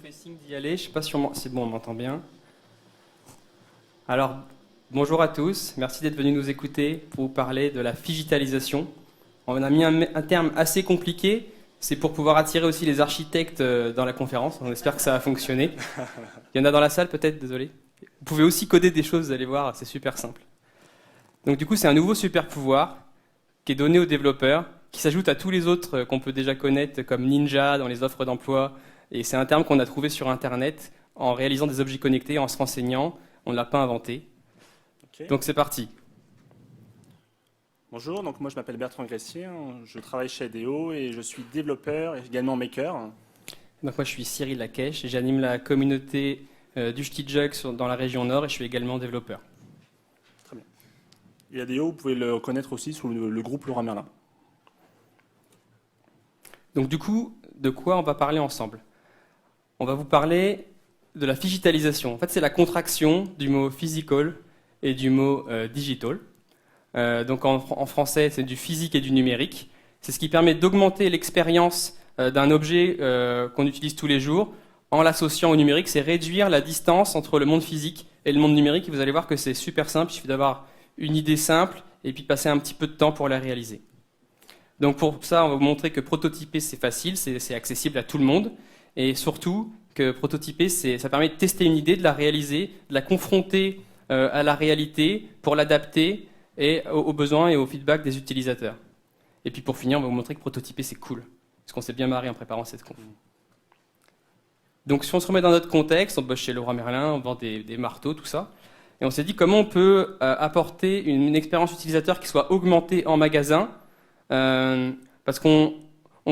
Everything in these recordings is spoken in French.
fait signe d'y aller. Je ne sais pas si c'est bon, on m'entend bien. Alors, bonjour à tous. Merci d'être venus nous écouter pour vous parler de la digitalisation. On a mis un terme assez compliqué. C'est pour pouvoir attirer aussi les architectes dans la conférence. On espère que ça va fonctionner. Il y en a dans la salle peut-être, désolé. Vous pouvez aussi coder des choses, vous allez voir, c'est super simple. Donc du coup, c'est un nouveau super pouvoir qui est donné aux développeurs, qui s'ajoute à tous les autres qu'on peut déjà connaître, comme Ninja dans les offres d'emploi. Et c'est un terme qu'on a trouvé sur Internet en réalisant des objets connectés, en se renseignant. On ne l'a pas inventé. Okay. Donc c'est parti. Bonjour, donc moi je m'appelle Bertrand Gressier, je travaille chez ADO et je suis développeur et également maker. Donc moi je suis Cyril Lakesh et j'anime la communauté du Jug dans la région Nord et je suis également développeur. Très bien. Et ADO, vous pouvez le connaître aussi sous le groupe Leroy Merlin. Donc du coup, de quoi on va parler ensemble? On va vous parler de la digitalisation. En fait, c'est la contraction du mot physical et du mot digital. Donc en français, c'est du physique et du numérique. C'est ce qui permet d'augmenter l'expérience d'un objet qu'on utilise tous les jours en l'associant au numérique. C'est réduire la distance entre le monde physique et le monde numérique. Et vous allez voir que c'est super simple. Il suffit d'avoir une idée simple et puis passer un petit peu de temps pour la réaliser. Donc pour ça, on va vous montrer que prototyper, c'est facile, c'est accessible à tout le monde. Et surtout, que prototyper, ça permet de tester une idée, de la réaliser, de la confronter à la réalité pour l'adapter et aux besoins et au feedback des utilisateurs. Et puis pour finir, on va vous montrer que prototyper, c'est cool. Parce qu'on s'est bien marré en préparant cette conf. Donc si on se remet dans notre contexte, on bosse chez Leroy Merlin, on vend des marteaux, tout ça. Et on s'est dit comment on peut apporter une expérience utilisateur qui soit augmentée en magasin. Parce qu'on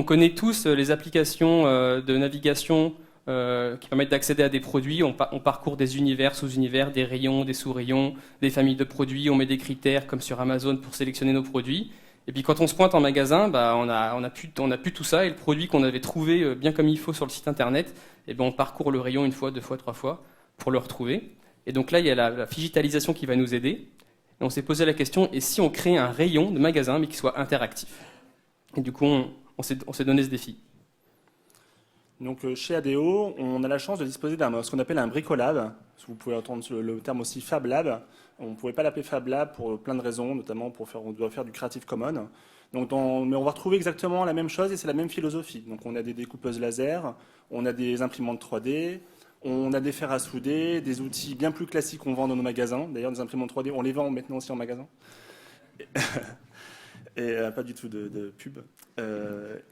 connaît tous les applications de navigation qui permettent d'accéder à des produits. On parcourt des univers, sous-univers, des rayons, des sous-rayons, des familles de produits. On met des critères comme sur Amazon pour sélectionner nos produits. Et puis quand on se pointe en magasin, on a plus tout ça. Et le produit qu'on avait trouvé bien comme il faut sur le site internet, on parcourt le rayon une fois, deux fois, trois fois pour le retrouver. Et donc là, il y a la digitalisation qui va nous aider. Et on s'est posé la question, et si on crée un rayon de magasin, mais qui soit interactif? Et du coup, on s'est donné ce défi. Donc chez ADO, on a la chance de disposer d'un ce qu'on appelle un bricolab. Vous pouvez entendre le terme aussi Fab Lab. On ne pouvait pas l'appeler Fab Lab pour plein de raisons, notamment on doit faire du Creative Commons. Donc mais on va retrouver exactement la même chose et c'est la même philosophie. Donc on a des découpeuses laser, on a des imprimantes 3D, on a des fers à souder, des outils bien plus classiques qu'on vend dans nos magasins. D'ailleurs, des imprimantes 3D, on les vend maintenant aussi en magasin. Et pas du tout de pub.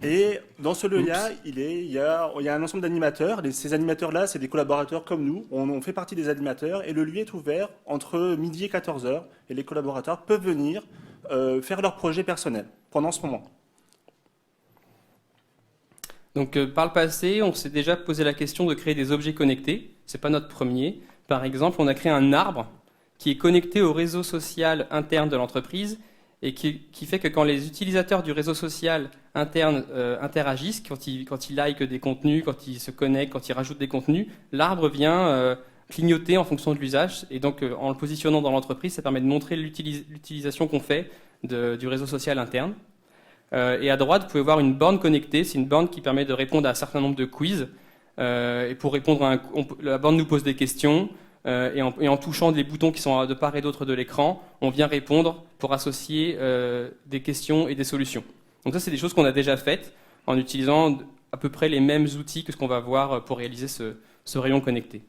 Et dans ce lieu-là, il y a un ensemble d'animateurs. Ces animateurs-là, c'est des collaborateurs comme nous. On fait partie des animateurs et le lieu est ouvert entre midi et 14 heures. Et les collaborateurs peuvent venir faire leur projet personnel pendant ce moment. Donc par le passé, on s'est déjà posé la question de créer des objets connectés. C'est pas notre premier. Par exemple, on a créé un arbre qui est connecté au réseau social interne de l'entreprise et qui fait que quand les utilisateurs du réseau social interne interagissent, quand ils likent des contenus, quand ils se connectent, quand ils rajoutent des contenus, l'arbre vient clignoter en fonction de l'usage. Et donc, en le positionnant dans l'entreprise, ça permet de montrer l'utilisation qu'on fait du réseau social interne. Et à droite, vous pouvez voir une borne connectée. C'est une borne qui permet de répondre à un certain nombre de quiz. Et pour répondre la borne nous pose des questions. Et en touchant les boutons qui sont de part et d'autre de l'écran, on vient répondre pour associer des questions et des solutions. Donc ça, c'est des choses qu'on a déjà faites en utilisant à peu près les mêmes outils que ce qu'on va voir pour réaliser ce rayon connecté.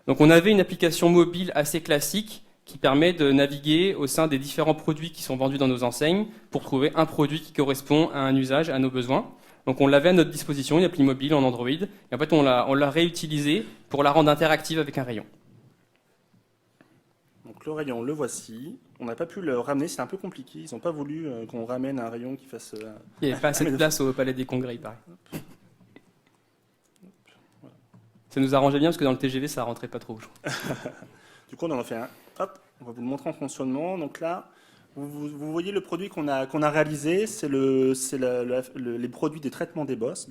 Donc on avait une application mobile assez classique qui permet de naviguer au sein des différents produits qui sont vendus dans nos enseignes pour trouver un produit qui correspond à un usage, à nos besoins. Donc on l'avait à notre disposition, une appli mobile en Android, et en fait on l'a réutilisée pour la rendre interactive avec un rayon. Donc le rayon, le voici. On n'a pas pu le ramener, c'est un peu compliqué. Ils n'ont pas voulu qu'on ramène un rayon qui fasse... Il n'y avait pas assez de place au Palais des Congrès, il paraît. Voilà. Ça nous arrangeait bien parce que dans le TGV ça rentrait pas trop. Du coup on en a fait un. Hop, on va vous le montrer en fonctionnement. Donc là, vous voyez le produit qu'on a réalisé, c'est les produits des traitements des brosses.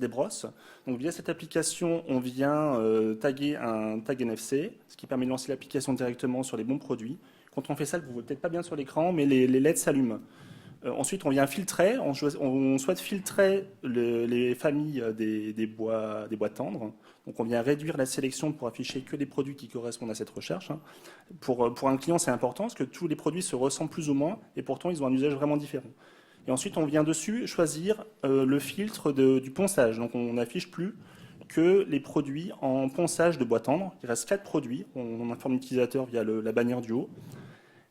Donc via cette application, on vient taguer un tag NFC, ce qui permet de lancer l'application directement sur les bons produits. Quand on fait ça, vous ne voyez peut-être pas bien sur l'écran, mais les LED s'allument. Ensuite, on vient filtrer. On souhaite filtrer les familles des bois tendres. Donc, on vient réduire la sélection pour afficher que les produits qui correspondent à cette recherche. Hein. Pour un client, c'est important parce que tous les produits se ressemblent plus ou moins et pourtant, ils ont un usage vraiment différent. Et ensuite, on vient dessus choisir le filtre du ponçage. Donc, on n'affiche plus que les produits en ponçage de bois tendre. Il reste 4 produits. On informe l'utilisateur via la bannière du haut.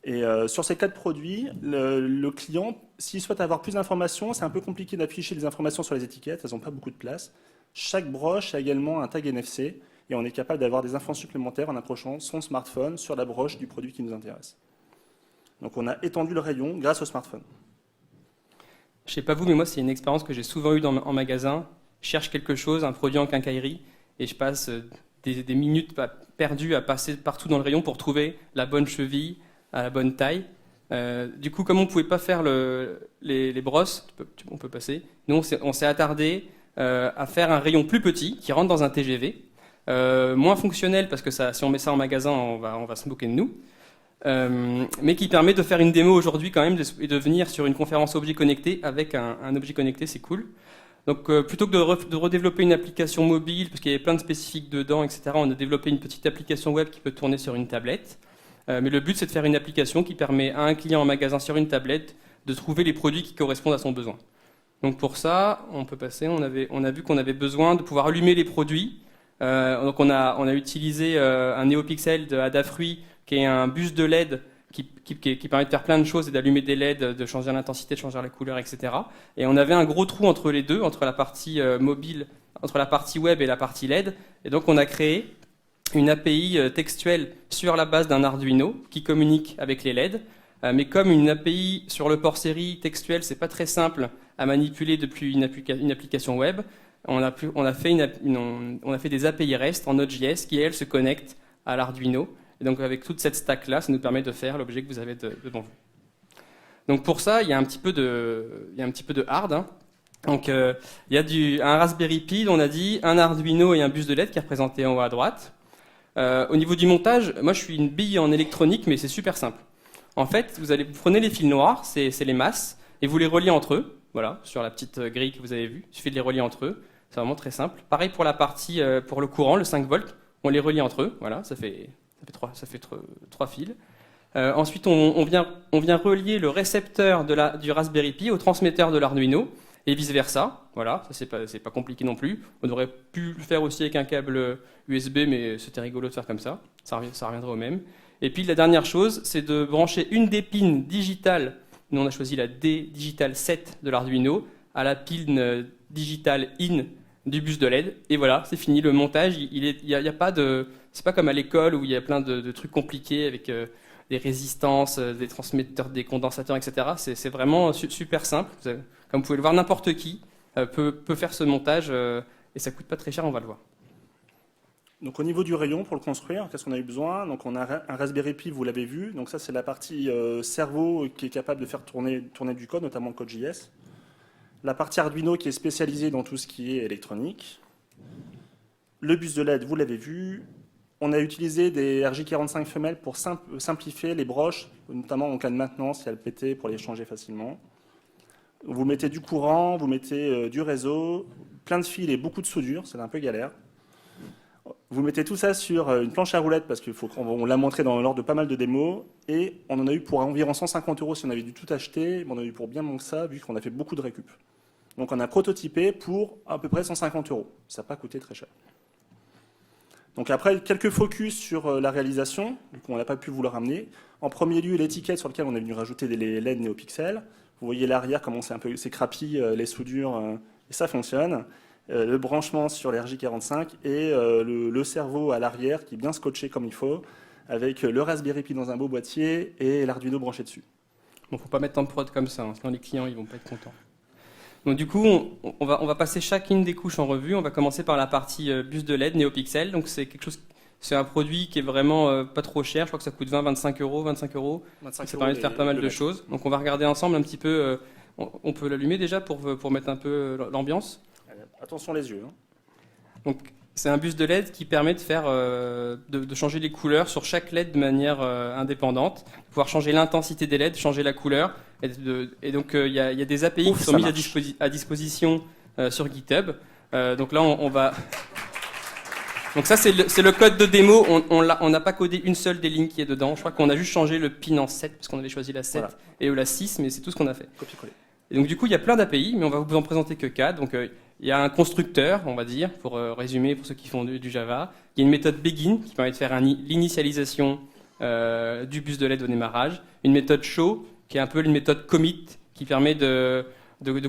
Et sur ces 4 produits, le client, s'il souhaite avoir plus d'informations, c'est un peu compliqué d'afficher les informations sur les étiquettes, elles n'ont pas beaucoup de place. Chaque broche a également un tag NFC et on est capable d'avoir des infos supplémentaires en approchant son smartphone sur la broche du produit qui nous intéresse. Donc on a étendu le rayon grâce au smartphone. Je ne sais pas vous, mais moi, c'est une expérience que j'ai souvent eue en magasin. Je cherche quelque chose, un produit en quincaillerie, et je passe des minutes perdues à passer partout dans le rayon pour trouver la bonne cheville, à la bonne taille. Du coup, comme on ne pouvait pas faire les brosses, on peut passer, nous on s'est attardé à faire un rayon plus petit qui rentre dans un TGV, moins fonctionnel parce que si on met ça en magasin, on va se moquer de nous, mais qui permet de faire une démo aujourd'hui quand même et de venir sur une conférence objet connecté avec un objet connecté, c'est cool. Donc plutôt que de redévelopper une application mobile, parce qu'il y avait plein de spécifiques dedans, etc., on a développé une petite application web qui peut tourner sur une tablette. Mais le but, c'est de faire une application qui permet à un client en magasin sur une tablette de trouver les produits qui correspondent à son besoin. Donc pour ça, on peut passer, on a vu qu'on avait besoin de pouvoir allumer les produits. Donc on a utilisé un NeoPixel de Adafruit, qui est un bus de LED qui permet de faire plein de choses et d'allumer des LED, de changer l'intensité, de changer la couleur, etc. Et on avait un gros trou entre les deux, entre la partie mobile, entre la partie web et la partie LED. Et donc on a créé une API textuelle sur la base d'un Arduino qui communique avec les LED. Mais comme une API sur le port série textuel, c'est pas très simple à manipuler depuis une application web, on a fait des API REST en Node.js qui, elles, se connectent à l'Arduino. Et donc avec toute cette stack-là, ça nous permet de faire l'objet que vous avez devant vous. Donc pour ça, il y a un petit peu de hard. Hein. Donc il y a un Raspberry Pi, on a dit, un Arduino et un bus de LED qui est représenté en haut à droite. Au niveau du montage, moi je suis une bille en électronique, mais c'est super simple. En fait, vous prenez les fils noirs, c'est les masses, et vous les reliez entre eux. Voilà, sur la petite grille que vous avez vue. Il suffit de les relier entre eux. C'est vraiment très simple. Pareil pour la partie, pour le courant, le 5 volts. On les relie entre eux. Voilà, ça fait 3 fils. Ensuite, on vient relier le récepteur du Raspberry Pi au transmetteur de l'Arduino et vice versa. Voilà, ça c'est pas compliqué non plus. On aurait pu le faire aussi avec un câble USB, mais c'était rigolo de faire comme ça. Ça reviendrait au même. Et puis la dernière chose, c'est de brancher une des pins digitales. Nous, on a choisi la D Digital 7 de l'Arduino à la pin Digital In du bus de LED. Et voilà, c'est fini. Le montage, il y a pas de... C'est pas comme à l'école où il y a plein de trucs compliqués avec des résistances, des transmetteurs, des condensateurs, etc. C'est vraiment super simple. Comme vous pouvez le voir, n'importe qui peut faire ce montage et ça coûte pas très cher, on va le voir. Donc au niveau du rayon, pour le construire, qu'est-ce qu'on a eu besoin? Donc on a un Raspberry Pi, vous l'avez vu. Donc ça, c'est la partie cerveau qui est capable de faire tourner du code, notamment le code JS. La partie Arduino qui est spécialisée dans tout ce qui est électronique. Le bus de LED, vous l'avez vu. On a utilisé des RJ45 femelles pour simplifier les broches, notamment en cas de maintenance, si elles pétaient, pour les changer facilement. Vous mettez du courant, vous mettez du réseau, plein de fils et beaucoup de soudure, c'est un peu galère. Vous mettez tout ça sur une planche à roulettes, parce qu'on l'a montré dans l'ordre de pas mal de démos, et on en a eu pour environ 150 € si on avait dû tout acheter, mais on en a eu pour bien moins que ça, vu qu'on a fait beaucoup de récup. Donc on a prototypé pour à peu près 150 €. Ça n'a pas coûté très cher. Donc après, quelques focus sur la réalisation, donc on n'a pas pu vous le ramener. En premier lieu, l'étiquette sur laquelle on est venu rajouter des LED NeoPixel. Vous voyez l'arrière, comment c'est crapi, les soudures, et ça fonctionne. Le branchement sur les RJ45 et le cerveau à l'arrière qui est bien scotché comme il faut, avec le Raspberry Pi dans un beau boîtier et l'Arduino branché dessus. Bon, faut pas mettre en prod comme ça, hein, sinon les clients ils vont pas être contents. Donc du coup, on va passer chacune des couches en revue. On va commencer par la partie bus de LED NeoPixel. Donc c'est un produit qui est vraiment pas trop cher. Je crois que ça coûte 25 €. Ça permet de faire pas mal de choses. Donc on va regarder ensemble un petit peu. On peut l'allumer déjà pour mettre un peu l'ambiance. Attention les yeux. Hein. Donc C'est un bus de LED qui permet de faire, de changer les couleurs sur chaque LED de manière indépendante, pouvoir changer l'intensité des LED, changer la couleur. Et donc il y a des API qui sont mises à disposition sur GitHub. Donc là on va. Donc ça c'est le code de démo. On n'a pas codé une seule des lignes qui est dedans. Je crois qu'on a juste changé le pin en 7 parce qu'on avait choisi la 7 et eux la 6, mais c'est tout ce qu'on a fait. Copier-coller. Et donc du coup il y a plein d'API, mais on va vous en présenter que 4. Donc il y a un constructeur, on va dire, pour résumer pour ceux qui font du Java. Il y a une méthode begin qui permet de faire l'initialisation du bus de LED au démarrage. Une méthode show qui est un peu une méthode commit qui permet de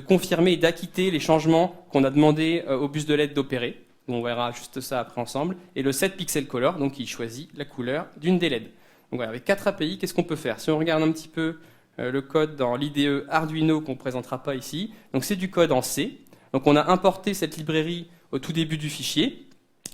confirmer et d'acquitter les changements qu'on a demandé au bus de LED d'opérer. On verra juste ça après ensemble. Et le set pixel color, donc qui choisit la couleur d'une des LED. Donc voilà, avec 4 API, qu'est-ce qu'on peut faire? Si on regarde un petit peu le code dans l'IDE Arduino qu'on ne présentera pas ici, donc c'est du code en C. Donc on a importé cette librairie au tout début du fichier.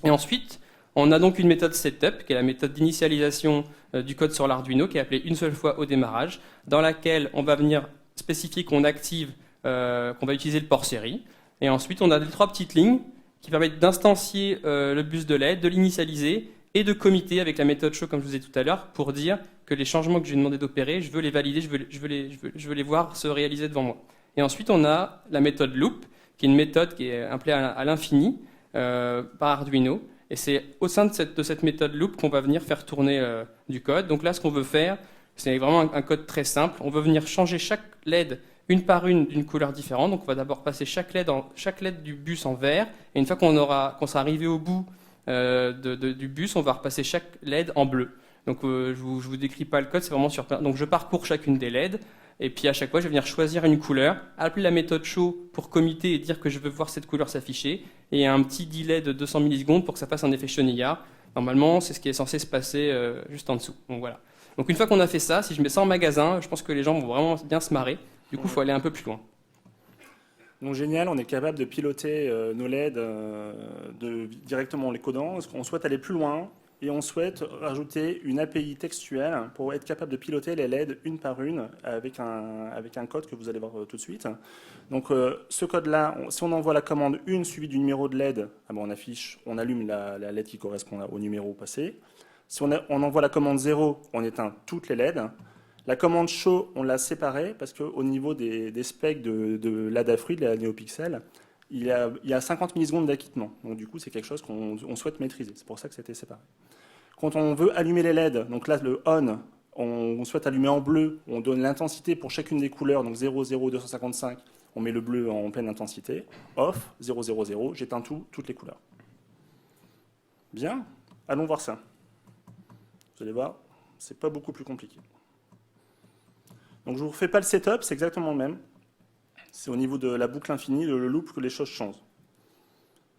Et ensuite, on a donc une méthode setup, qui est la méthode d'initialisation du code sur l'Arduino, qui est appelée une seule fois au démarrage, dans laquelle on va venir spécifier qu'on active, qu'on va utiliser le port série. Et ensuite, on a 3 petites lignes qui permettent d'instancier le bus de LED, de l'initialiser et de committer avec la méthode show, comme je vous ai dit tout à l'heure, pour dire que les changements que j'ai demandé d'opérer, je veux les valider, je veux les voir se réaliser devant moi. Et ensuite, on a la méthode loop, qui est une méthode qui est appelée à l'infini par Arduino. Et c'est au sein de cette méthode loop qu'on va venir faire tourner du code. Donc là, ce qu'on veut faire, c'est vraiment un code très simple. On veut venir changer chaque LED une par une d'une couleur différente. Donc on va d'abord passer chaque LED du bus en vert. Et une fois qu'on sera arrivé au bout du bus, on va repasser chaque LED en bleu. Donc je vous décris pas le code, c'est vraiment sur. Donc je parcours chacune des LED. Et puis à chaque fois, je vais venir choisir une couleur, appeler la méthode show pour committer et dire que je veux voir cette couleur s'afficher. Et il y a un petit delay de 200 millisecondes pour que ça fasse un effet chenillard. Normalement, c'est ce qui est censé se passer juste en dessous. Donc voilà. Donc une fois qu'on a fait ça, si je mets ça en magasin, je pense que les gens vont vraiment bien se marrer. Du coup, il faut aller un peu plus loin. Donc génial, on est capable de piloter nos LED directement en les codant. On souhaite aller plus loin. Et on souhaite rajouter une API textuelle pour être capable de piloter les LED une par une avec un code que vous allez voir tout de suite. Donc ce code-là, si on envoie la commande 1 suivie du numéro de LED, on allume la LED qui correspond au numéro passé. Si on envoie la commande 0, on éteint toutes les LED. La commande show, on l'a séparée parce qu'au niveau des specs de l'Adafruit, de la NeoPixel, il y a 50 millisecondes d'acquittement. Donc du coup, c'est quelque chose qu'on souhaite maîtriser. C'est pour ça que c'était séparé. Quand on veut allumer les LED, donc là, le on, on souhaite allumer en bleu, on donne l'intensité pour chacune des couleurs, donc 0, 0, 255, on met le bleu en pleine intensité. Off, 0, 0, 0, j'éteins toutes les couleurs. Bien, allons voir ça. Vous allez voir, c'est pas beaucoup plus compliqué. Donc je ne vous refais pas le setup, c'est exactement le même. C'est au niveau de la boucle infinie, le loop, que les choses changent.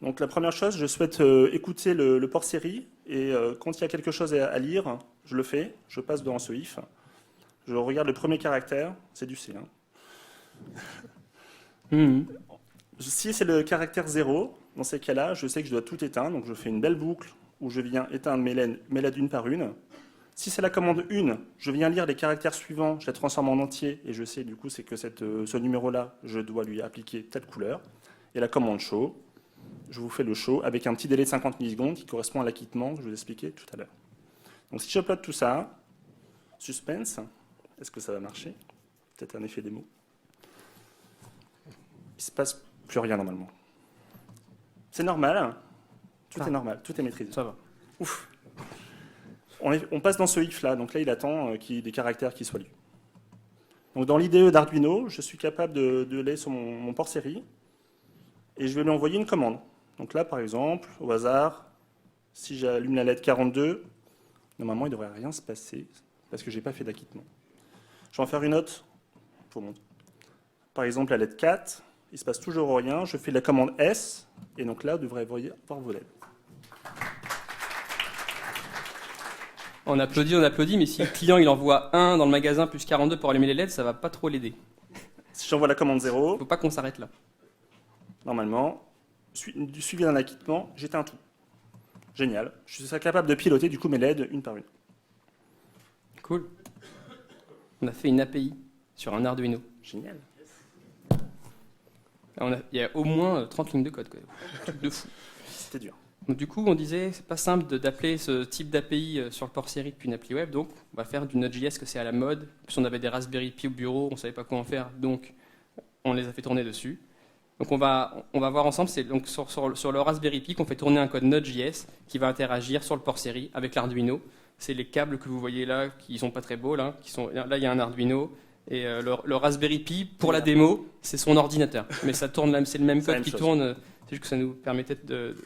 Donc la première chose, je souhaite écouter le port série, et quand il y a quelque chose à lire, je le fais, je passe dans ce if, je regarde le premier caractère, c'est du C. Si c'est le caractère 0, dans ces cas-là, je sais que je dois tout éteindre, donc je fais une belle boucle où je viens éteindre mes LED une par une. Si c'est la commande 1, je viens lire les caractères suivants, je les transforme en entier, et je sais du coup c'est que ce numéro-là, je dois lui appliquer telle couleur. Et la commande show, je vous fais le show avec un petit délai de 50 millisecondes qui correspond à l'acquittement que je vous expliquais tout à l'heure. Donc si j'upload tout ça, suspense, est-ce que ça va marcher? Peut-être un effet démo. Il ne se passe plus rien normalement. C'est normal, tout est normal, tout est maîtrisé. Ça va. Ouf. On passe dans ce if là, donc là il attend qu'il y ait des caractères qui soient lus. Donc dans l'IDE d'Arduino, je suis capable de aller sur mon port série et je vais lui envoyer une commande. Donc là par exemple, au hasard, si j'allume la LED 42, normalement il ne devrait rien se passer parce que je n'ai pas fait d'acquittement. Je vais en faire une autre pour montrer. Par exemple la LED 4, il ne se passe toujours rien, je fais la commande S et donc là vous devrez voir vos LED. On applaudit, mais si le client il envoie 1 dans le magasin plus 42 pour allumer les LED, ça va pas trop l'aider. Si j'envoie la commande 0, il ne faut pas qu'on s'arrête là. Normalement, suivi d'un acquittement, j'éteins tout. Génial. Je suis capable de piloter du coup mes LED une par une. Cool. On a fait une API sur un Arduino. Génial. Il y a au moins 30 lignes de code. Truc de fou. C'était dur. Donc, du coup, on disait c'est pas simple d'appeler ce type d'API sur le port série depuis une appli web, donc on va faire du Node.js que c'est à la mode. Puis on avait des Raspberry Pi au bureau, on savait pas quoi en faire, donc on les a fait tourner dessus. Donc on va voir ensemble, c'est donc sur le Raspberry Pi qu'on fait tourner un code Node.js qui va interagir sur le port série avec l'Arduino. C'est les câbles que vous voyez là, qui sont pas très beaux là, là il y a un Arduino. Et le Raspberry Pi, pour la démo, c'est son ordinateur. Mais ça tourne, c'est le même code qui tourne. C'est juste que ça nous permettait de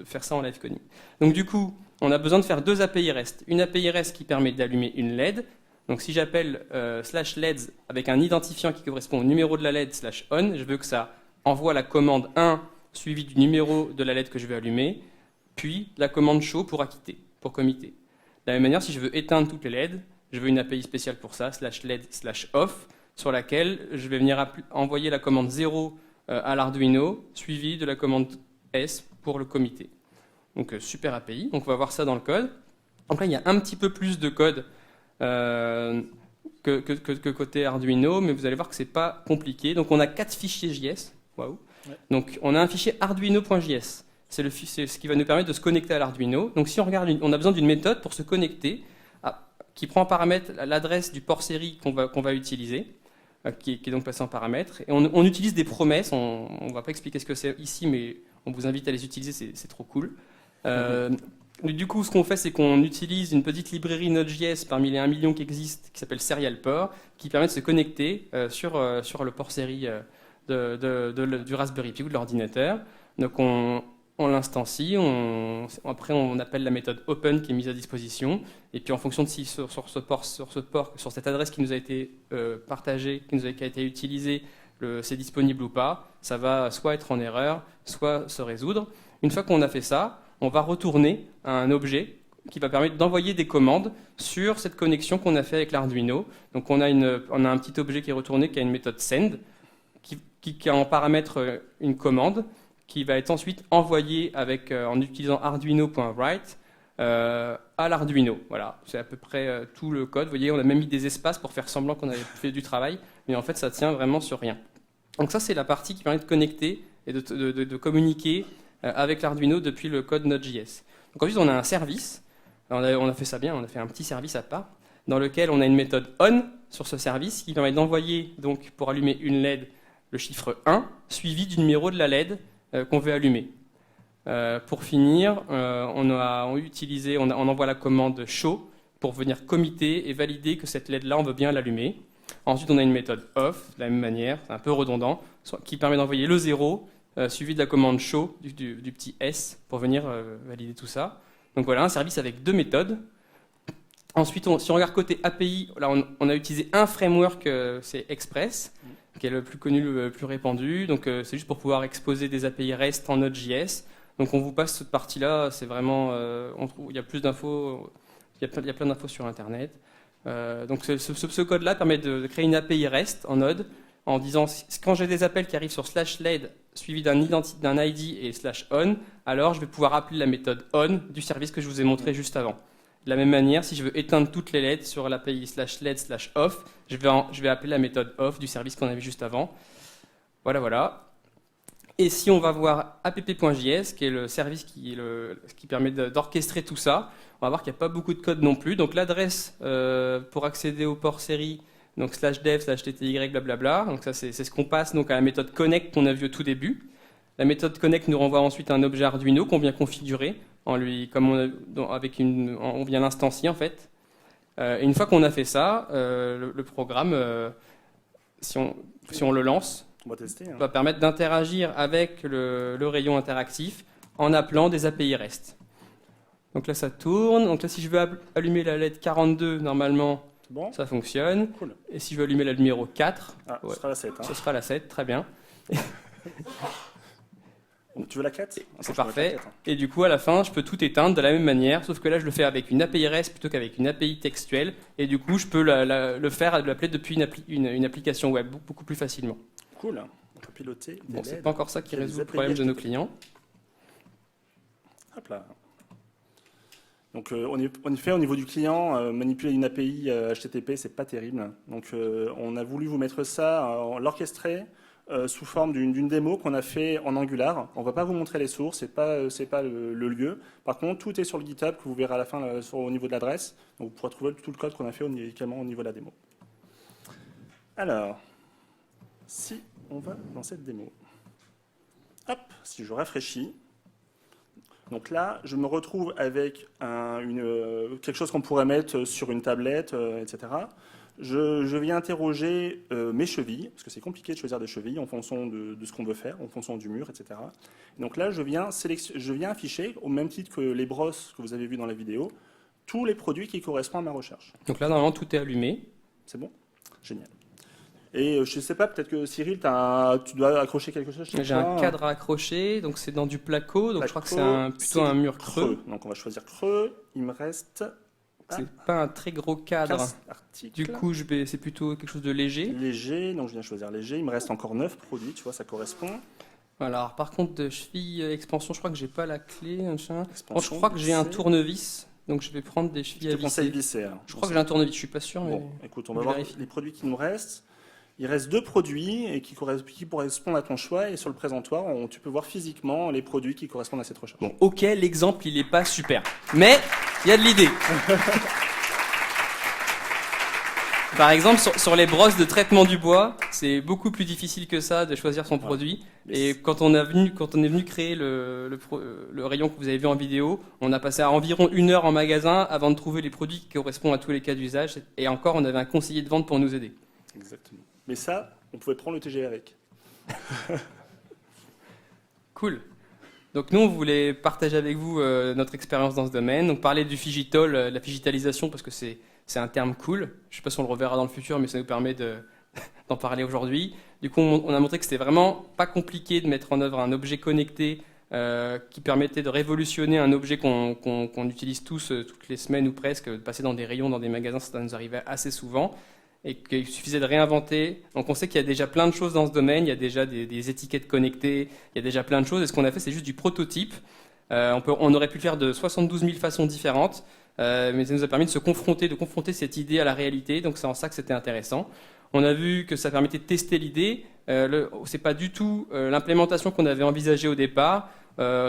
faire ça en live coding. Donc du coup, on a besoin de faire deux API REST. Une API REST qui permet d'allumer une LED. Donc si j'appelle /LEDs avec un identifiant qui correspond au numéro de la LED /on, je veux que ça envoie la commande 1 suivie du numéro de la LED que je vais allumer, puis la commande show pour acquitter, pour committer. De la même manière, si je veux éteindre toutes les LED, je veux une API spéciale pour ça, /LED/off, sur laquelle je vais venir envoyer la commande 0 à l'Arduino, suivie de la commande S pour le comité. Donc super API, donc on va voir ça dans le code. Donc là, il y a un petit peu plus de code que côté Arduino, mais vous allez voir que c'est pas compliqué. Donc on a 4 fichiers JS. Waouh. Ouais. Donc on a un fichier arduino.js. C'est ce qui va nous permettre de se connecter à l'Arduino. Donc si on regarde, on a besoin d'une méthode pour se connecter qui prend en paramètre l'adresse du port série qu'on va utiliser, qui est donc passé en paramètre. Et on utilise des promesses. On ne va pas expliquer ce que c'est ici, mais on vous invite à les utiliser, c'est trop cool. Du coup, ce qu'on fait, c'est qu'on utilise une petite librairie Node.js parmi les 1 million qui existent, qui s'appelle Serial Port, qui permet de se connecter sur le port série du Raspberry Pi ou de l'ordinateur. Donc on l'instancie, après on appelle la méthode open qui est mise à disposition, et puis en fonction de si sur cette adresse qui nous a été partagée, qui a été utilisée, c'est disponible ou pas, ça va soit être en erreur, soit se résoudre. Une fois qu'on a fait ça, on va retourner à un objet qui va permettre d'envoyer des commandes sur cette connexion qu'on a fait avec l'Arduino. Donc on a un petit objet qui est retourné, qui a une méthode send, qui a en paramètre une commande, qui va être ensuite envoyée en utilisant arduino.write à l'Arduino. Voilà, c'est à peu près tout le code. Vous voyez, on a même mis des espaces pour faire semblant qu'on avait fait du travail, mais en fait, ça tient vraiment sur rien. Donc ça, c'est la partie qui permet de connecter et de communiquer avec l'Arduino depuis le code Node.js. Donc ensuite, on a un service. On a fait ça bien, on a fait un petit service à part, dans lequel on a une méthode on sur ce service qui permet d'envoyer, donc pour allumer une LED, le chiffre 1, suivi du numéro de la LED qu'on veut allumer. Pour finir, on envoie la commande show pour venir committer et valider que cette LED-là, on veut bien l'allumer. Ensuite, on a une méthode off, de la même manière, c'est un peu redondant, qui permet d'envoyer le 0, suivi de la commande show du petit S pour venir valider tout ça. Donc voilà, un service avec deux méthodes. Ensuite, si on regarde côté API, là, on a utilisé un framework, c'est Express, qui est le plus connu, le plus répandu. Donc c'est juste pour pouvoir exposer des API REST en Node.js. Donc on vous passe cette partie-là, c'est vraiment, il y a plus d'infos, il y a plein d'infos sur Internet. Donc ce code-là permet de créer une API REST en Node en disant quand j'ai des appels qui arrivent sur /LED suivi d'un ID et /on, alors je vais pouvoir appeler la méthode on du service que je vous ai montré juste avant. De la même manière, si je veux éteindre toutes les LED sur l'API /LED/off, je vais appeler la méthode off du service qu'on avait juste avant. Voilà. Et si on va voir app.js, qui est le service qui permet d'orchestrer tout ça, on va voir qu'il n'y a pas beaucoup de code non plus. Donc l'adresse pour accéder au port série, donc /dev/tti, blablabla. Donc ça, c'est ce qu'on passe donc à la méthode connect qu'on a vu au tout début. La méthode connect nous renvoie ensuite un objet Arduino qu'on vient configurer, on vient l'instancier en fait. Et une fois qu'on a fait ça, le programme, si on le lance, va permettre d'interagir avec le rayon interactif en appelant des API REST. Donc là, ça tourne. Donc là, si je veux allumer la LED 42, normalement, ça fonctionne. Cool. Et si je veux allumer la numéro 4, ce sera la 7. Ce sera la 7, très bien. Tu veux la 4 ? C'est parfait. Et du coup, à la fin, je peux tout éteindre de la même manière, sauf que là, je le fais avec une API REST plutôt qu'avec une API textuelle. Et du coup, je peux l'appeler depuis une application web beaucoup plus facilement. Cool. On peut piloter. Bon, c'est pas encore ça qui résout le problème de nos clients. Hop là. Donc, en effet, au niveau du client, manipuler une API HTTP, c'est pas terrible. Donc, on a voulu vous mettre ça, l'orchestrer sous forme d'une démo qu'on a fait en Angular. On ne va pas vous montrer les sources, c'est pas le lieu. Par contre, tout est sur le GitHub, que vous verrez à la fin au niveau de l'adresse. Donc vous pourrez trouver tout le code qu'on a fait également au niveau de la démo. Alors, si on va dans cette démo, hop, si je rafraîchis, donc là, je me retrouve avec quelque chose qu'on pourrait mettre sur une tablette, etc. Je viens interroger mes chevilles, parce que c'est compliqué de choisir des chevilles en fonction de ce qu'on veut faire, en fonction du mur, etc. Donc là, je viens afficher, au même titre que les brosses que vous avez vues dans la vidéo, tous les produits qui correspondent à ma recherche. Donc là, normalement, tout est allumé. C'est bon? Génial. Et je ne sais pas, peut-être que Cyril, tu dois accrocher quelque chose chez toi. J'ai un cadre à accrocher, donc c'est dans du placo, donc je crois que c'est plutôt un mur creux. Donc on va choisir creux. Il me reste... C'est pas un très gros cadre. Du coup, c'est plutôt quelque chose de léger. Léger, donc je viens choisir léger. Il me reste encore 9 produits, tu vois, ça correspond. Voilà, alors, par contre, de cheville expansion, je crois que j'ai pas la clé. Bon, je crois que j'ai un tournevis, donc je vais prendre des chevilles à visser. Je te conseille visser. Je crois que j'ai un tournevis, je suis pas sûr. Mais bon, écoute, on va voir les produits qui nous restent. Il reste 2 produits et qui correspondent à ton choix. Et sur le présentoir, tu peux voir physiquement les produits qui correspondent à cette recherche. Bon, ok, l'exemple, il n'est pas super. Mais il y a de l'idée. Par exemple, sur les brosses de traitement du bois, c'est beaucoup plus difficile que ça de choisir son produit. Et quand on est venu créer le rayon que vous avez vu en vidéo, on a passé environ 1 heure en magasin avant de trouver les produits qui correspondent à tous les cas d'usage. Et encore, on avait un conseiller de vente pour nous aider. Exactement. Mais ça, on pouvait prendre le TGV avec. Cool. Donc nous, on voulait partager avec vous notre expérience dans ce domaine. Donc parler du Figital, la digitalisation, parce que c'est un terme cool. Je ne sais pas si on le reverra dans le futur, mais ça nous permet d'en parler aujourd'hui. Du coup, on a montré que c'était vraiment pas compliqué de mettre en œuvre un objet connecté qui permettait de révolutionner un objet qu'on utilise tous toutes les semaines ou presque, de passer dans des rayons, dans des magasins, ça nous arrivait assez souvent. Et qu'il suffisait de réinventer. Donc on sait qu'il y a déjà plein de choses dans ce domaine, il y a déjà des étiquettes connectées, il y a déjà plein de choses. Et ce qu'on a fait, c'est juste du prototype. On aurait pu le faire de 72 000 façons différentes, mais ça nous a permis de confronter cette idée à la réalité. Donc c'est en ça que c'était intéressant. On a vu que ça permettait de tester l'idée. C'est pas du tout l'implémentation qu'on avait envisagée au départ.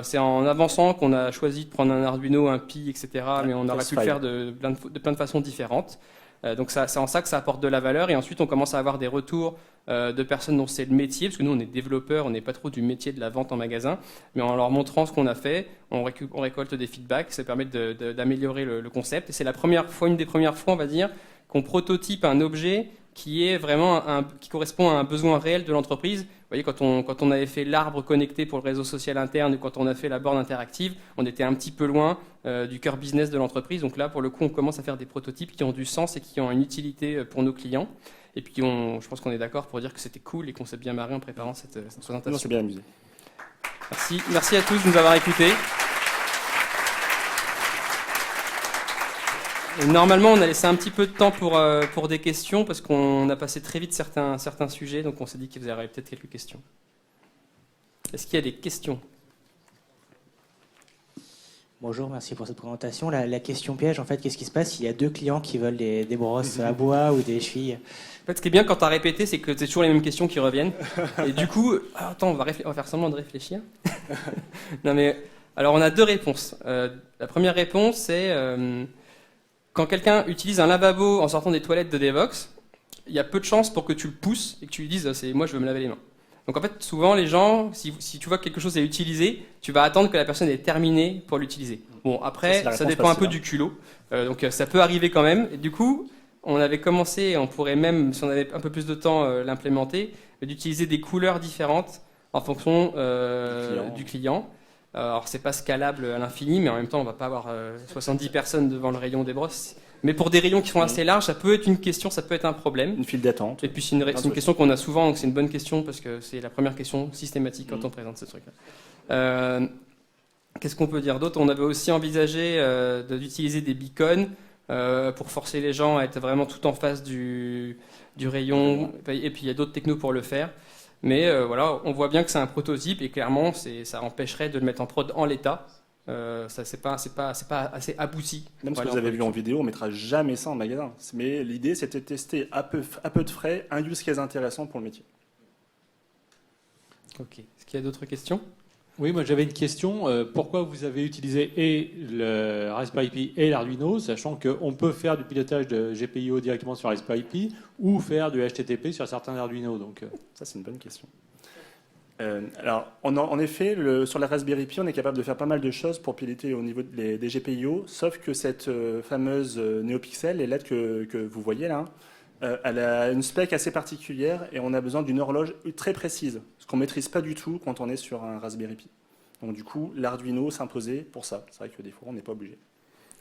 C'est en avançant qu'on a choisi de prendre un Arduino, un Pi, etc. Mais on aurait pu le faire de plein de façons différentes. Donc c'est en ça que ça apporte de la valeur. Et ensuite, on commence à avoir des retours de personnes dont c'est le métier, parce que nous, on est développeurs, on n'est pas trop du métier de la vente en magasin, mais en leur montrant ce qu'on a fait, on récolte des feedbacks, ça permet d'améliorer le concept. Et c'est une des premières fois, on va dire, qu'on prototype un objet qui est vraiment qui correspond à un besoin réel de l'entreprise. Vous voyez, quand on avait fait l'arbre connecté pour le réseau social interne, ou quand on a fait la borne interactive, on était un petit peu loin du cœur business de l'entreprise. Donc là, pour le coup, on commence à faire des prototypes qui ont du sens et qui ont une utilité pour nos clients. Et puis, je pense qu'on est d'accord pour dire que c'était cool et qu'on s'est bien marré en préparant cette présentation. On s'est bien amusé. Merci à tous de nous avoir écoutés. Et normalement, on a laissé un petit peu de temps pour des questions, parce qu'on a passé très vite certains sujets, donc on s'est dit qu'il y aurait peut-être quelques questions. Est-ce qu'il y a des questions ? Bonjour, merci pour cette présentation. La question piège, en fait, qu'est-ce qui se passe s'il y a 2 clients qui veulent des brosses à bois ou des chevilles ? En fait, ce qui est bien quand tu as répété, c'est que c'est toujours les mêmes questions qui reviennent. Et du coup, attends, on va faire semblant de réfléchir. Non mais, alors on a 2 réponses. La première réponse, c'est quand quelqu'un utilise un lavabo en sortant des toilettes de Devox, il y a peu de chances pour que tu le pousses et que tu lui dises « moi, je veux me laver les mains ». Donc en fait, souvent les gens, si tu vois que quelque chose est utilisé, tu vas attendre que la personne ait terminé pour l'utiliser. Bon, après, ça dépend un peu du culot, donc ça peut arriver quand même. Et du coup, on avait commencé, on pourrait même, si on avait un peu plus de temps, l'implémenter, d'utiliser des couleurs différentes en fonction du client. Alors c'est pas scalable à l'infini, mais en même temps, on va pas avoir 70 personnes devant le rayon des brosses. Mais pour des rayons qui sont assez larges, ça peut être une question, ça peut être un problème. Une file d'attente. Et puis c'est une question qu'on a souvent, donc c'est une bonne question parce que c'est la première question systématique quand on présente ce truc-là. Qu'est-ce qu'on peut dire d'autre ? On avait aussi envisagé d'utiliser des beacons pour forcer les gens à être vraiment tout en face du rayon. Et puis il y a d'autres technos pour le faire. Mais voilà, on voit bien que c'est un prototype et clairement, ça empêcherait de le mettre en prod en l'état. Ça c'est pas assez abouti. Même ce que vous avez vu en vidéo, on mettra jamais ça en magasin. Mais l'idée, c'était de tester à peu de frais un use case intéressant pour le métier. Ok. Est-ce qu'il y a d'autres questions? Oui, moi j'avais une question. Pourquoi vous avez utilisé et le Raspberry Pi et l'Arduino, sachant qu'on peut faire du pilotage de GPIO directement sur Raspberry Pi ou faire du HTTP sur certains Arduino. Donc, Ça, c'est une bonne question. Alors, en effet, sur la Raspberry Pi, on est capable de faire pas mal de choses pour piloter au niveau des GPIO, sauf que cette fameuse NeoPixel, les LED que vous voyez là, elle a une spec assez particulière et on a besoin d'une horloge très précise, ce qu'on ne maîtrise pas du tout quand on est sur un Raspberry Pi. Donc du coup, l'Arduino s'imposait pour ça. C'est vrai que des fois, on n'est pas obligé.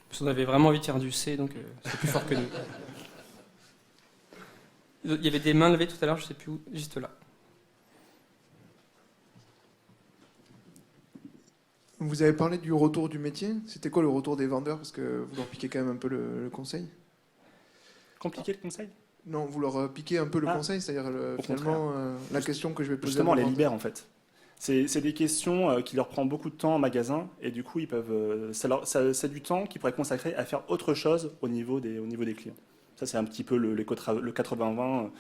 Parce qu'on avait vraiment envie de faire du C, donc c'est plus fort que nous. Il y avait des mains levées tout à l'heure, je ne sais plus où, juste là. Vous avez parlé du retour du métier. C'était quoi le retour des vendeurs? Parce que vous leur piquez quand même un peu le conseil. Compliqué le conseil? Non, vous leur piquez un peu le conseil, c'est-à-dire finalement la question que je vais poser. Justement, on les libère en fait. C'est des questions qui leur prennent beaucoup de temps en magasin et du coup, ils peuvent, c'est du temps qu'ils pourraient consacrer à faire autre chose au niveau des clients. Ça, c'est un petit peu le 80-20.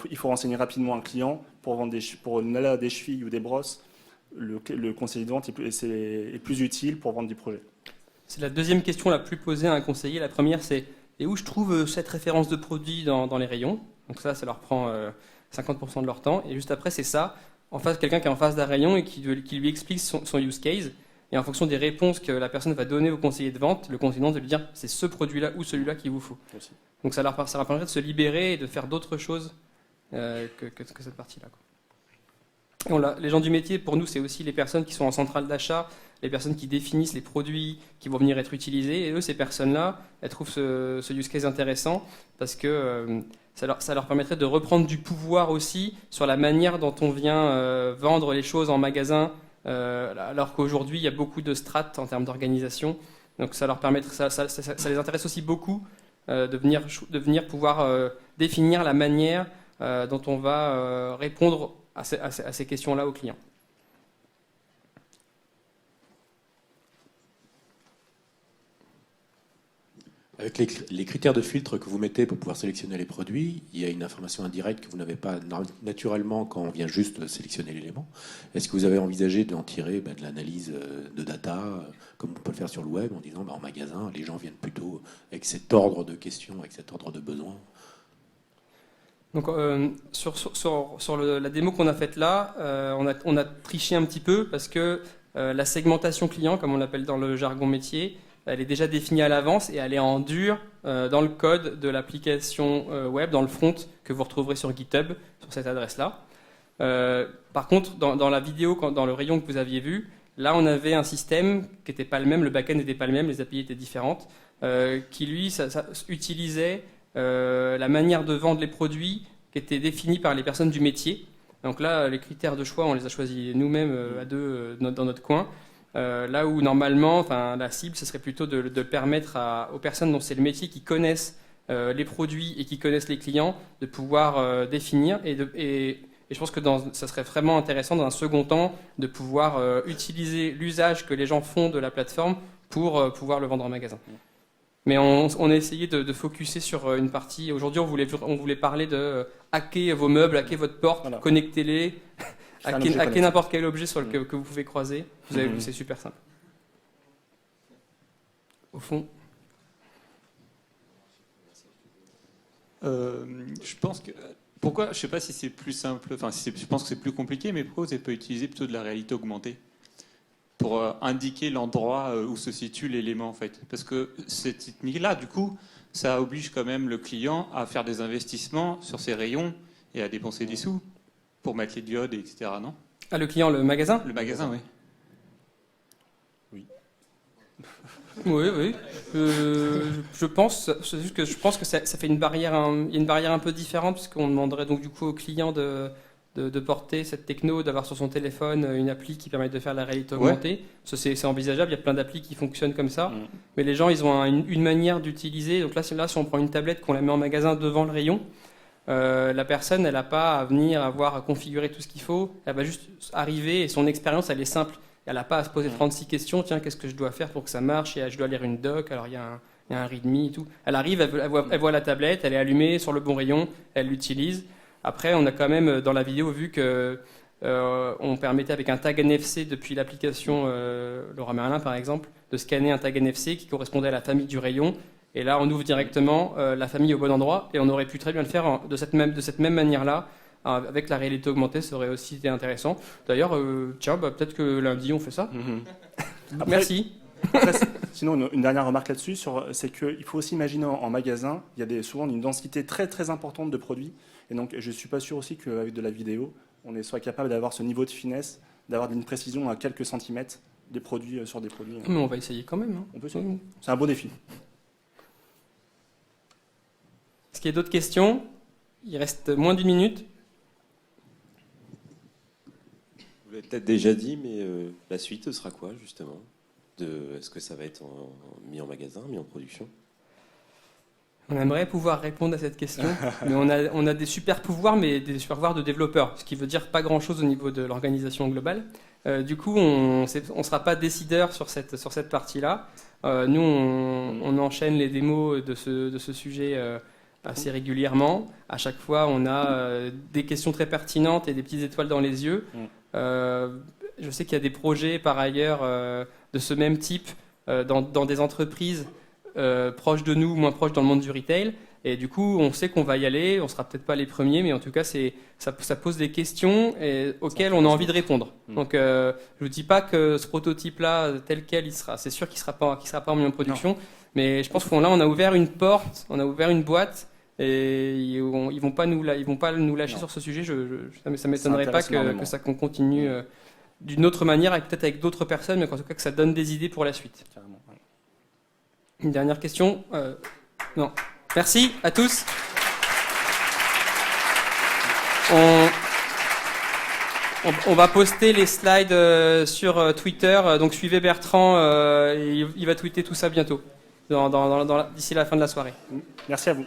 Il faut renseigner rapidement un client pour vendre des chevilles ou des brosses. Le conseiller de vente est plus utile pour vendre du projet. C'est la deuxième question la plus posée à un conseiller. La première, c'est et où je trouve cette référence de produit dans les rayons. Donc ça leur prend 50% de leur temps. Et juste après, c'est ça. En face, quelqu'un qui est en face d'un rayon et qui lui explique son use case. Et en fonction des réponses que la personne va donner au conseiller de vente, le conseiller de vente va lui dire c'est ce produit-là ou celui-là qu'il vous faut. Aussi. Donc ça leur permettrait de se libérer et de faire d'autres choses que cette partie-là. Et les gens du métier, pour nous, c'est aussi les personnes qui sont en centrale d'achat, les personnes qui définissent les produits qui vont venir être utilisés. Et eux, ces personnes-là, elles trouvent ce use case intéressant parce que ça leur permettrait de reprendre du pouvoir aussi sur la manière dont on vient vendre les choses en magasin, alors qu'aujourd'hui, il y a beaucoup de strates en termes d'organisation. Donc ça leur permettrait, ça les intéresse aussi beaucoup de venir pouvoir définir la manière dont on va répondre à ces questions-là aux clients. Avec les critères de filtre que vous mettez pour pouvoir sélectionner les produits, il y a une information indirecte que vous n'avez pas naturellement quand on vient juste sélectionner l'élément. Est-ce que vous avez envisagé d'en tirer de l'analyse de data, comme on peut le faire sur le web, en disant en magasin, les gens viennent plutôt avec cet ordre de questions, avec cet ordre de besoins? Donc sur la démo qu'on a faite là, on a triché un petit peu parce que la segmentation client, comme on l'appelle dans le jargon métier, elle est déjà définie à l'avance et elle est en dur dans le code de l'application web, dans le front que vous retrouverez sur GitHub, sur cette adresse-là. Par contre, dans la vidéo, dans le rayon que vous aviez vu, là on avait un système qui n'était pas le même, le back-end n'était pas le même, les API étaient différentes, qui lui ça utilisait la manière de vendre les produits qui était définie par les personnes du métier. Donc là, les critères de choix, on les a choisis nous-mêmes à deux dans notre coin. Là où normalement, la cible, ce serait plutôt de permettre aux personnes dont c'est le métier qui connaissent les produits et qui connaissent les clients de pouvoir définir. Et je pense que ça serait vraiment intéressant dans un second temps de pouvoir utiliser l'usage que les gens font de la plateforme pour pouvoir le vendre en magasin. Mais on a essayé de focuser sur une partie. Aujourd'hui, on voulait parler de hacker vos meubles, hacker votre porte, voilà. Connectez-les, hacker n'importe quel objet que vous pouvez croiser. Vous avez vu, c'est super simple. Au fond. Je pense que. Pourquoi? Je ne sais pas si c'est plus simple. Enfin, je pense que c'est plus compliqué, mais pourquoi vous n'avez pas utilisé plutôt de la réalité augmentée pour indiquer l'endroit où se situe l'élément en fait? Parce que cette technique-là, du coup, ça oblige quand même le client à faire des investissements sur ses rayons et à dépenser des sous pour mettre les diodes, etc. Non? Ah, le client, le magasin? Le magasin, oui. Oui. Je pense, c'est juste que je pense que ça fait une barrière, il y a une barrière un peu différente puisqu'on demanderait donc du coup au client de porter cette techno, d'avoir sur son téléphone une appli qui permet de faire la réalité augmentée. Ouais. Ça, c'est envisageable, il y a plein d'applis qui fonctionnent comme ça. Mais les gens, ils ont une manière d'utiliser. Donc là, si on prend une tablette, qu'on la met en magasin devant le rayon, la personne, elle n'a pas à venir à configurer tout ce qu'il faut. Elle va juste arriver et son expérience, elle est simple. Elle n'a pas à se poser 36 questions. Tiens, qu'est-ce que je dois faire pour que ça marche? Et je dois lire une doc, alors il y a un readme et tout. Elle arrive, elle voit la tablette, elle est allumée sur le bon rayon, elle l'utilise. Après, on a quand même dans la vidéo vu que on permettait avec un tag NFC depuis l'application Laura Merlin par exemple, de scanner un tag NFC qui correspondait à la famille du rayon. Et là, on ouvre directement la famille au bon endroit et on aurait pu très bien le faire de cette même manière-là. Avec la réalité augmentée, ça aurait aussi été intéressant. D'ailleurs, peut-être que lundi, on fait ça. Après, Merci. Après, sinon, une dernière remarque là-dessus, c'est qu'il faut aussi imaginer en magasin, il y a souvent une densité très très importante de produits. Et donc, je ne suis pas sûr aussi qu'avec de la vidéo, on soit capable d'avoir ce niveau de finesse, d'avoir une précision à quelques centimètres des produits sur des produits. Mais on va essayer quand même. On peut essayer. C'est un beau défi. Est-ce qu'il y a d'autres questions? Il reste moins d'une minute. Vous l'avez peut-être déjà dit, mais la suite ce sera quoi justement? Est-ce que ça va être mis en magasin, mis en production? On aimerait pouvoir répondre à cette question, mais on a des super pouvoirs, mais des super pouvoirs de développeurs, ce qui veut dire pas grand-chose au niveau de l'organisation globale. Du coup, on ne sera pas décideur sur cette partie-là. Nous, on enchaîne les démos de ce sujet assez régulièrement. À chaque fois, on a des questions très pertinentes et des petites étoiles dans les yeux. Je sais qu'il y a des projets, par ailleurs, de ce même type dans des entreprises proches de nous, moins proches dans le monde du retail. Et du coup, on sait qu'on va y aller. On ne sera peut-être pas les premiers, mais en tout cas, ça pose des questions auxquelles on a envie de répondre. Donc, je ne vous dis pas que ce prototype-là, tel quel, c'est sûr qu'il ne sera pas mis en production. Non. Mais je pense qu'on a ouvert une porte, on a ouvert une boîte. Et ils vont pas nous lâcher sur ce sujet. Ça m'étonnerait pas qu'on continue d'une autre manière, et peut-être avec d'autres personnes, mais en tout cas que ça donne des idées pour la suite. Carrément, ouais. Une dernière question? Non. Merci à tous. On va poster les slides sur Twitter, donc suivez Bertrand, il va tweeter tout ça bientôt, d'ici la fin de la soirée. Merci à vous.